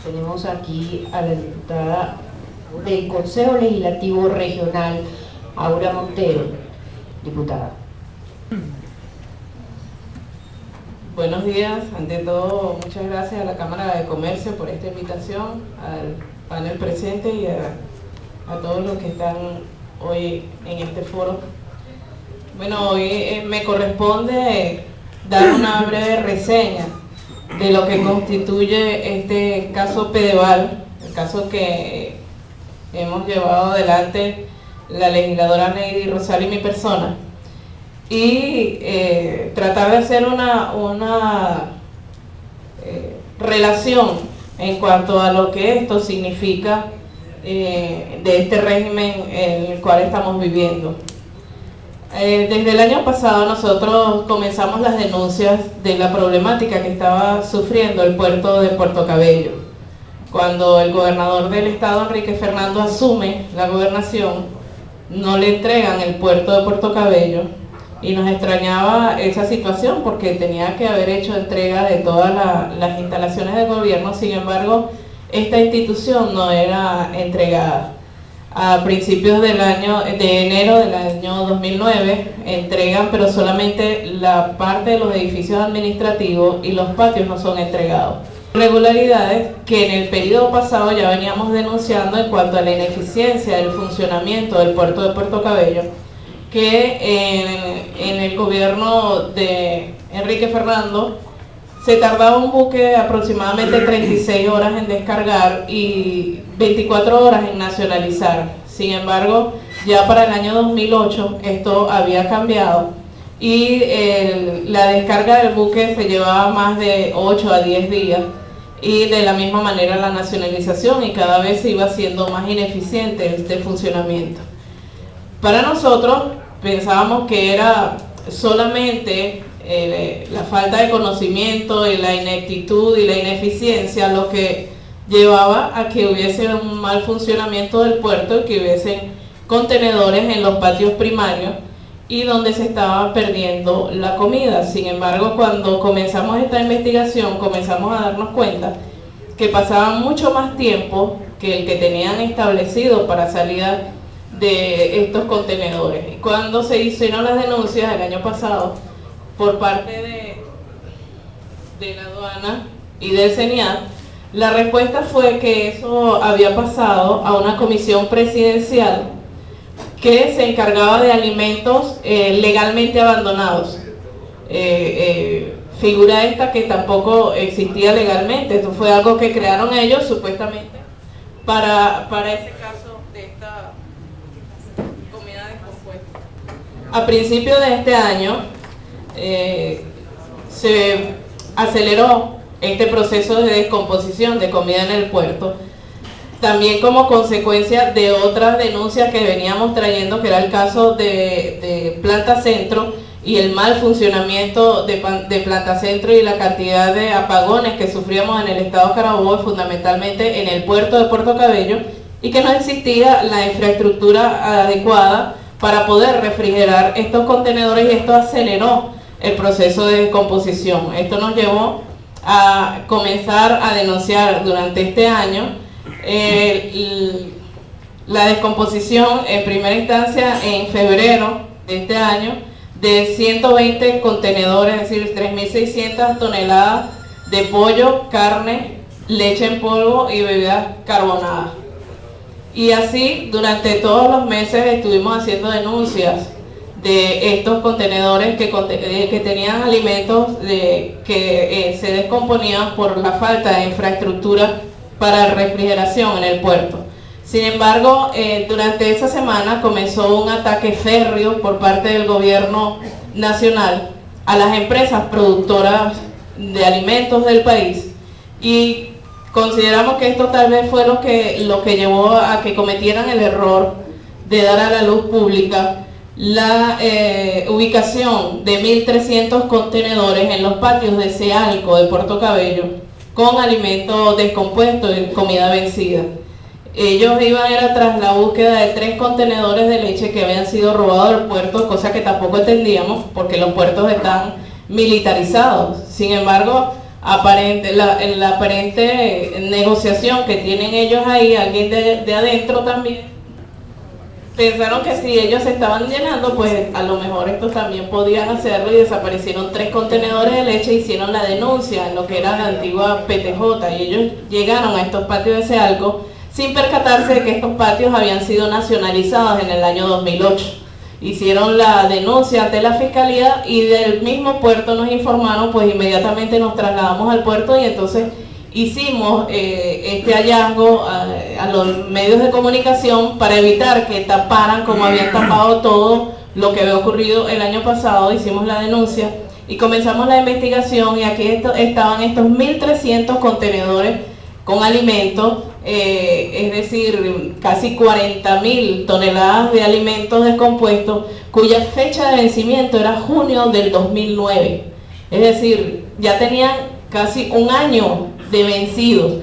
Tenemos aquí a la diputada del Consejo Legislativo Regional, Aura Montero. Diputada. Buenos días. Ante todo, muchas gracias a la Cámara de Comercio por esta invitación, al panel presente y a todos los que están hoy en este foro. Bueno, hoy me corresponde dar una breve reseña de lo que constituye este caso Pedeval, el caso que hemos llevado adelante la legisladora Neidy Rosal y mi persona, y tratar de hacer una relación en cuanto a lo que esto significa de este régimen en el cual estamos viviendo. Desde el año pasado nosotros comenzamos las denuncias de la problemática que estaba sufriendo el puerto de Puerto Cabello. Cuando el gobernador del estado, Enrique Fernando, asume la gobernación, no le entregan el puerto de Puerto Cabello, y nos extrañaba esa situación porque tenía que haber hecho entrega de todas las instalaciones del gobierno. Sin embargo, esta institución no era entregada. A principios de enero del año 2009 entregan, pero solamente la parte de los edificios administrativos y los patios no son entregados. Irregularidades que en el periodo pasado ya veníamos denunciando en cuanto a la ineficiencia del funcionamiento del puerto de Puerto Cabello, que en el gobierno de Enrique Fernando se tardaba un buque aproximadamente 36 horas en descargar y 24 horas en nacionalizar. Sin embargo, ya para el año 2008 esto había cambiado y la descarga del buque se llevaba más de 8 a 10 días, y de la misma manera la nacionalización, y cada vez se iba siendo más ineficiente este funcionamiento. Para nosotros pensábamos que era solamente la falta de conocimiento y la ineptitud y la ineficiencia lo que llevaba a que hubiese un mal funcionamiento del puerto y que hubiesen contenedores en los patios primarios y donde se estaba perdiendo la comida. Sin embargo, cuando comenzamos esta investigación, comenzamos a darnos cuenta que pasaban mucho más tiempo que el que tenían establecido para salida de estos contenedores. Y cuando se hicieron las denuncias el año pasado por parte de la aduana y del CENIAT, la respuesta fue que eso había pasado a una comisión presidencial que se encargaba de alimentos legalmente abandonados. Figura esta que tampoco existía legalmente. Esto fue algo que crearon ellos supuestamente para ese caso de esta comida descompuesta. A principios de este año se aceleró este proceso de descomposición de comida en el puerto, también como consecuencia de otras denuncias que veníamos trayendo, que era el caso de Planta Centro y el mal funcionamiento de Planta Centro y la cantidad de apagones que sufríamos en el estado Carabobo, fundamentalmente en el puerto de Puerto Cabello, y que no existía la infraestructura adecuada para poder refrigerar estos contenedores, y esto aceleró el proceso de descomposición. Esto nos llevó a comenzar a denunciar durante este año la descomposición en primera instancia en febrero de este año de 120 contenedores, es decir, 3.600 toneladas de pollo, carne, leche en polvo y bebidas carbonadas. Y así durante todos los meses estuvimos haciendo denuncias de estos contenedores que tenían alimentos que se descomponían por la falta de infraestructura para refrigeración en el puerto. Sin embargo, durante esa semana comenzó un ataque férreo por parte del gobierno nacional a las empresas productoras de alimentos del país, y consideramos que esto tal vez fue lo que llevó a que cometieran el error de dar a la luz pública la ubicación de 1.300 contenedores en los patios de Cealco de Puerto Cabello con alimentos descompuestos y comida vencida. Ellos iban tras la búsqueda de 3 contenedores de leche que habían sido robados del puerto, cosa que tampoco entendíamos porque los puertos están militarizados. Sin embargo, la aparente negociación que tienen ellos ahí, alguien de adentro también, pensaron que si ellos se estaban llenando, pues a lo mejor estos también podían hacerlo, y desaparecieron 3 contenedores de leche, hicieron la denuncia en lo que era la antigua PTJ, y ellos llegaron a estos patios de Cealco sin percatarse de que estos patios habían sido nacionalizados en el año 2008. Hicieron la denuncia ante la fiscalía y del mismo puerto nos informaron, pues inmediatamente nos trasladamos al puerto y entonces hicimos este hallazgo a los medios de comunicación para evitar que taparan como habían tapado todo lo que había ocurrido el año pasado. Hicimos la denuncia y comenzamos la investigación, y aquí estaban estos 1.300 contenedores con alimentos, es decir, casi 40.000 toneladas de alimentos descompuestos, cuya fecha de vencimiento era junio del 2009. Es decir, ya tenían casi un año de vencidos,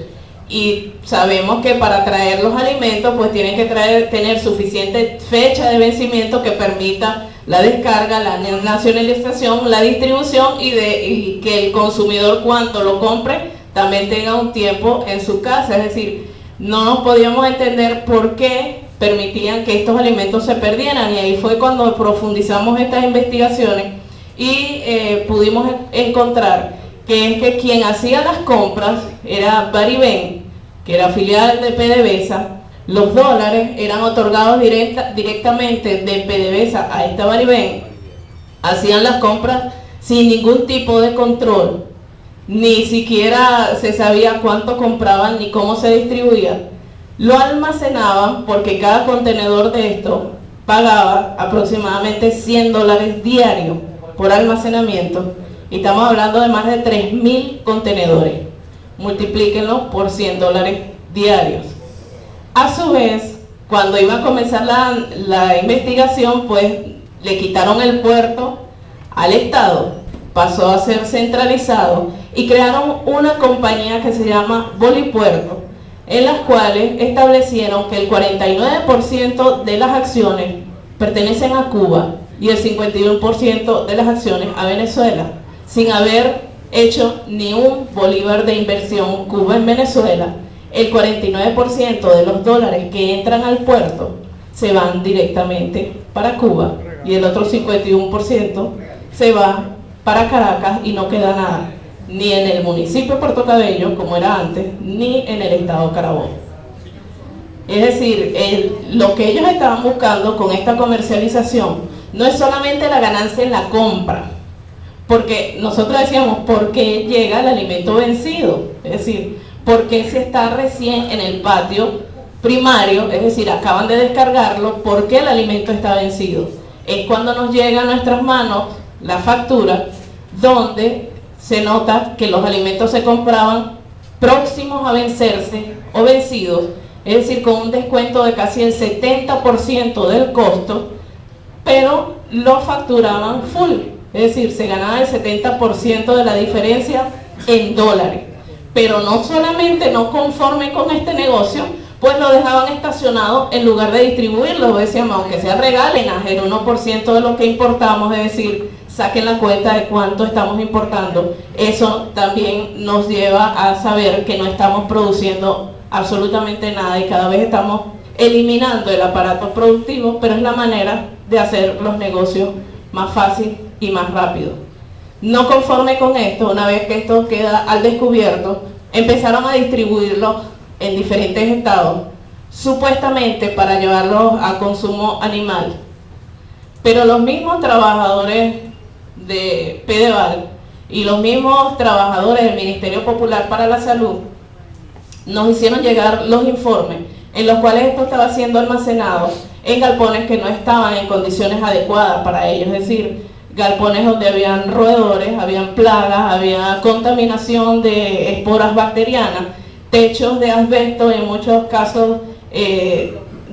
y sabemos que para traer los alimentos pues tienen que tener suficiente fecha de vencimiento que permita la descarga, la nacionalización, la distribución y que el consumidor cuando lo compre también tenga un tiempo en su casa. Es decir, no nos podíamos entender por qué permitían que estos alimentos se perdieran, y ahí fue cuando profundizamos estas investigaciones y pudimos encontrar que es que quien hacía las compras era Baribén, que era filial de PDVSA. Los dólares eran otorgados directamente de PDVSA a esta Baribén. Hacían las compras sin ningún tipo de control, ni siquiera se sabía cuánto compraban ni cómo se distribuía. Lo almacenaban porque cada contenedor de esto pagaba aproximadamente $100 diarios por almacenamiento. Y estamos hablando de más de 3.000 contenedores. Multiplíquenlo por $100 diarios. A su vez, cuando iba a comenzar la investigación, pues le quitaron el puerto al Estado, pasó a ser centralizado y crearon una compañía que se llama Bolipuerto, en las cuales establecieron que el 49% de las acciones pertenecen a Cuba y el 51% de las acciones a Venezuela, sin haber hecho ni un bolívar de inversión Cuba en Venezuela. El 49% de los dólares que entran al puerto se van directamente para Cuba y el otro 51% se va para Caracas y no queda nada, ni en el municipio de Puerto Cabello, como era antes, ni en el estado Carabobo. Es decir, lo que ellos estaban buscando con esta comercialización no es solamente la ganancia en la compra, porque nosotros decíamos, ¿por qué llega el alimento vencido? Es decir, ¿por qué si está recién en el patio primario, es decir, acaban de descargarlo, ¿por qué el alimento está vencido? Es cuando nos llega a nuestras manos la factura, donde se nota que los alimentos se compraban próximos a vencerse o vencidos, es decir, con un descuento de casi el 70% del costo, pero lo facturaban full. Es decir, se ganaba el 70% de la diferencia en dólares. Pero no solamente no conforme con este negocio, pues lo dejaban estacionado en lugar de distribuirlo. Decíamos, aunque sea regalen el 1% de lo que importamos, es decir, saquen la cuenta de cuánto estamos importando. Eso también nos lleva a saber que no estamos produciendo absolutamente nada y cada vez estamos eliminando el aparato productivo, pero es la manera de hacer los negocios más fácil y más rápido. No conforme con esto, una vez que esto queda al descubierto, empezaron a distribuirlo en diferentes estados, supuestamente para llevarlos a consumo animal. Pero los mismos trabajadores de Pedeval y los mismos trabajadores del Ministerio Popular para la Salud nos hicieron llegar los informes en los cuales esto estaba siendo almacenado en galpones que no estaban en condiciones adecuadas para ellos, es decir, galpones donde habían roedores, habían plagas, había contaminación de esporas bacterianas, techos de asbesto en muchos casos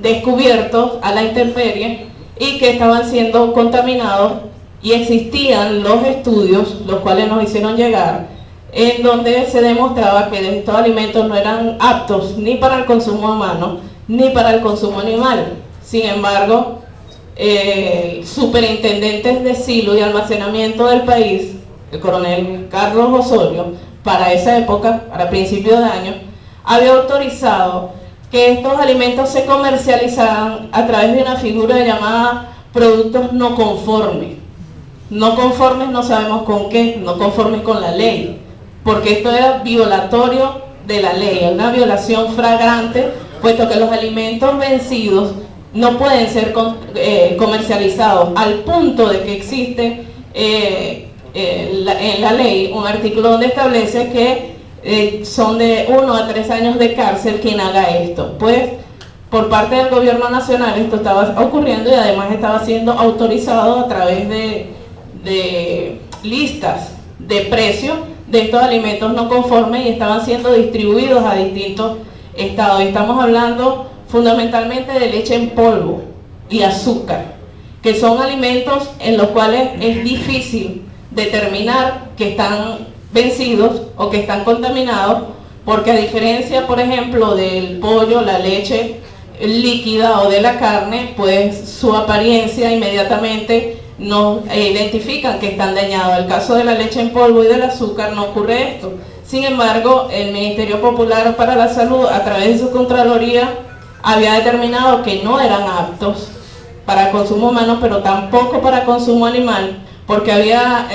descubiertos a la intemperie y que estaban siendo contaminados, y existían los estudios, los cuales nos hicieron llegar, en donde se demostraba que estos alimentos no eran aptos ni para el consumo humano ni para el consumo animal. Sin embargo, superintendentes de silo y almacenamiento del país, el coronel Carlos Osorio, para esa época, para principios de año, había autorizado que estos alimentos se comercializaran a través de una figura llamada productos no conformes. No conformes no sabemos con qué, no conformes con la ley, porque esto era violatorio de la ley, una violación flagrante, puesto que los alimentos vencidos no pueden ser comercializados, al punto de que existe en la ley un artículo donde establece que son de 1 a 3 años de cárcel quien haga esto. Pues por parte del gobierno nacional esto estaba ocurriendo y además estaba siendo autorizado a través de listas de precios de estos alimentos no conformes y estaban siendo distribuidos a distintos estados. Estamos hablando fundamentalmente de leche en polvo y azúcar, que son alimentos en los cuales es difícil determinar que están vencidos o que están contaminados, porque a diferencia, por ejemplo, del pollo, la leche líquida o de la carne, pues su apariencia inmediatamente nos identifican que están dañados. En el caso de la leche en polvo y del azúcar no ocurre esto. Sin embargo, el Ministerio Popular para la Salud, a través de su Contraloría, había determinado que no eran aptos para consumo humano, pero tampoco para consumo animal, porque había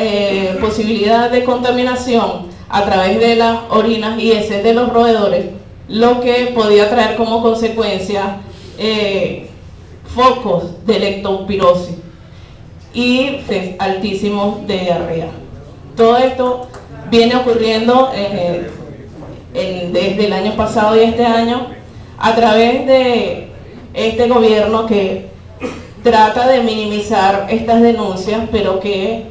posibilidad de contaminación a través de las orinas y heces de los roedores, lo que podía traer como consecuencia focos de leptospirosis y altísimos de diarrea. Todo esto viene ocurriendo desde el año pasado y este año a través de este gobierno que trata de minimizar estas denuncias, pero que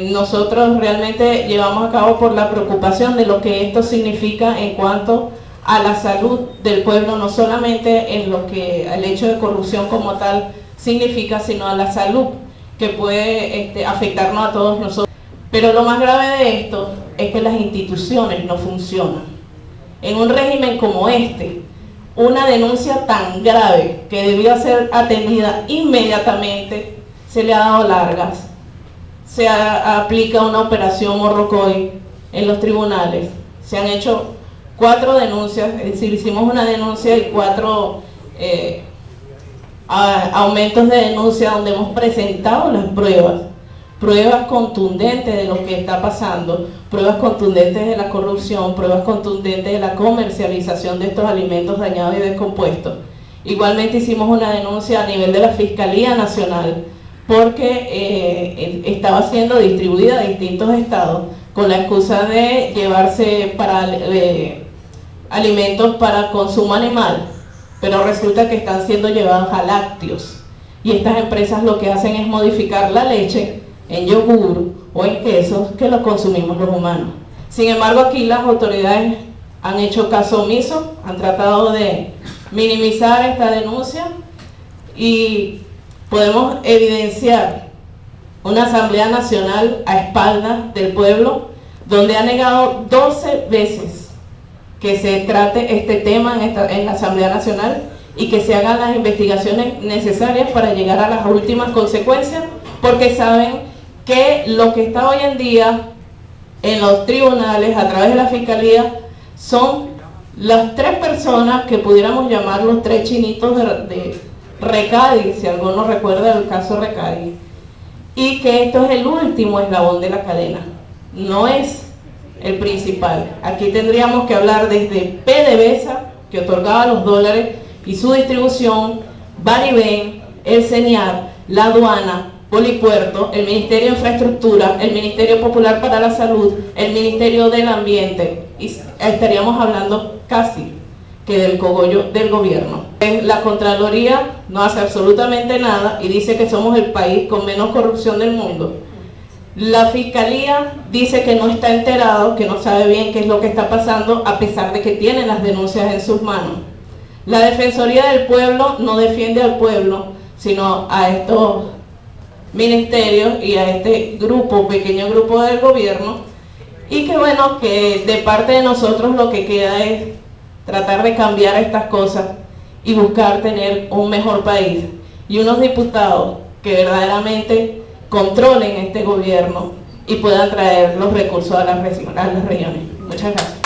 nosotros realmente llevamos a cabo por la preocupación de lo que esto significa en cuanto a la salud del pueblo, no solamente en lo que el hecho de corrupción como tal significa, sino a la salud que puede afectarnos a todos nosotros. Pero lo más grave de esto es que las instituciones no funcionan. En un régimen como este, una denuncia tan grave que debía ser atendida inmediatamente, se le ha dado largas. Se aplica una operación Morrocoy en los tribunales. Se han hecho 4 denuncias, es decir, hicimos una denuncia y 4 aumentos de denuncia donde hemos presentado las pruebas contundentes de lo que está pasando, pruebas contundentes de la corrupción, pruebas contundentes de la comercialización de estos alimentos dañados y descompuestos. Igualmente hicimos una denuncia a nivel de la Fiscalía Nacional porque estaba siendo distribuida a distintos estados con la excusa de llevarse para alimentos para consumo animal, pero resulta que están siendo llevados a lácteos, y estas empresas lo que hacen es modificar la leche en yogur o en quesos que lo consumimos los humanos. Sin embargo, aquí las autoridades han hecho caso omiso, han tratado de minimizar esta denuncia y podemos evidenciar una Asamblea Nacional a espaldas del pueblo donde ha negado 12 veces que se trate este tema en la Asamblea Nacional y que se hagan las investigaciones necesarias para llegar a las últimas consecuencias, porque saben que lo que está hoy en día en los tribunales a través de la Fiscalía son las 3 personas que pudiéramos llamar los 3 chinitos de Recadi, si alguno recuerda el caso Recadi, y que esto es el último eslabón de la cadena, no es el principal. Aquí tendríamos que hablar desde PDVSA, que otorgaba los dólares, y su distribución, Bariben, el CENIAR, la aduana, Polipuerto, el Ministerio de Infraestructura, el Ministerio Popular para la Salud, el Ministerio del Ambiente, y estaríamos hablando casi que del cogollo del gobierno. La Contraloría no hace absolutamente nada y dice que somos el país con menos corrupción del mundo. La Fiscalía dice que no está enterado, que no sabe bien qué es lo que está pasando, a pesar de que tiene las denuncias en sus manos. La Defensoría del Pueblo no defiende al pueblo, sino a estos ministerios y a este grupo, pequeño grupo del gobierno, y que bueno, que de parte de nosotros lo que queda es tratar de cambiar estas cosas y buscar tener un mejor país y unos diputados que verdaderamente controlen este gobierno y puedan traer los recursos a las regiones. Muchas gracias.